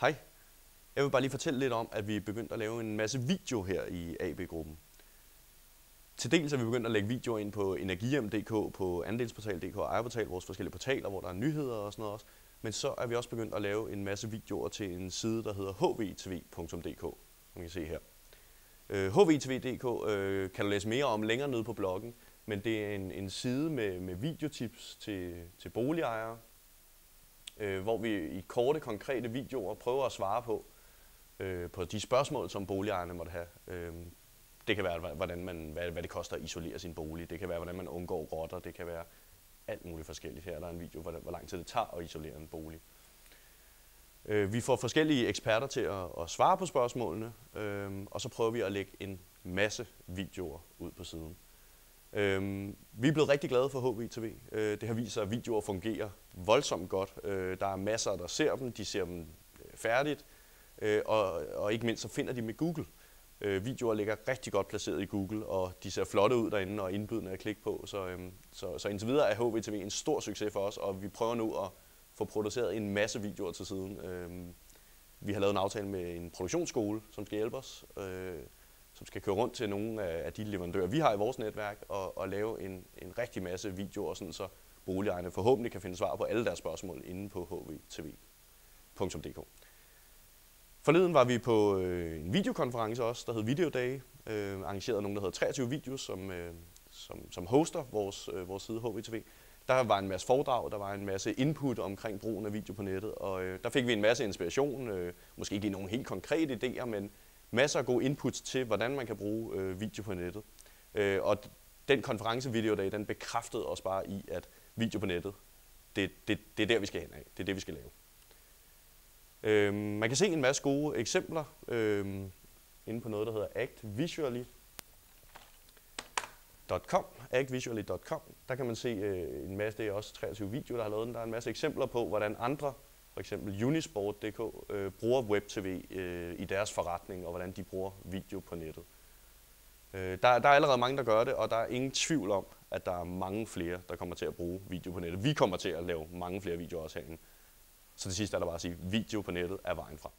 Hej. Jeg vil bare lige fortælle lidt om, at vi er begyndt at lave en masse video her i AB-gruppen. Til dels er vi begyndt at lægge videoer ind på Energihjem.dk, på Andelsportal.dk og Ejerportal, vores forskellige portaler, hvor der er nyheder og sådan noget også. Men så er vi også begyndt at lave en masse videoer til en side, der hedder hvtv.dk, som man kan se her. hvtv.dk kan du læse mere om længere nede på bloggen, men det er en side med videotips til boligejere, hvor vi i korte, konkrete videoer prøver at svare på de spørgsmål, som boligejerne måtte have. Det kan være, hvad det koster at isolere sin bolig. Det kan være, hvordan man undgår rotter. Det kan være alt muligt forskelligt. Her der er en video, hvor lang tid det tager at isolere en bolig. Vi får forskellige eksperter til at svare på spørgsmålene, og så prøver vi at lægge en masse videoer ud på siden. Vi er blevet rigtig glade for HVTV. Det har vist sig, at videoer fungerer voldsomt godt. Der er masser, der ser dem. De ser dem færdigt. Og ikke mindst så finder de med Google. Videoer ligger rigtig godt placeret i Google, og de ser flotte ud derinde og indbydende at klikke på. Så indtil videre er HVTV en stor succes for os, og vi prøver nu at få produceret en masse videoer til siden. Vi har lavet en aftale med en produktionsskole, som skal hjælpe os, som skal køre rundt til nogle af de leverandører, vi har i vores netværk, og lave en rigtig masse videoer, sådan så boligejerne forhåbentlig kan finde svar på alle deres spørgsmål inde på hvtv.dk. Forleden var vi på en videokonference også, der hed Videodage, arrangeret af nogen, der hedder 23 Videos, som hoster vores side HVTV. Der var en masse foredrag, der var en masse input omkring brugen af video på nettet, og der fik vi en masse inspiration, måske ikke lige nogle helt konkrete idéer, men masser af gode inputs til, hvordan man kan bruge video på nettet. Og den konferencevideodag, den bekræftede os bare i, at video på nettet, det er der, vi skal hen af. Det er det, vi skal lave. Man kan se en masse gode eksempler inde på noget, der hedder actvisually.com. Der kan man se en masse, det er også 23 videoer, der har lavet den. Der er en masse eksempler på, hvordan andre, for eksempel Unisport.dk, bruger web-tv i deres forretning, og hvordan de bruger video på nettet. Der er allerede mange, der gør det, og der er ingen tvivl om, at der er mange flere, der kommer til at bruge video på nettet. Vi kommer til at lave mange flere videoer også herinde. Så til sidst er der bare at sige, at video på nettet er vejen frem.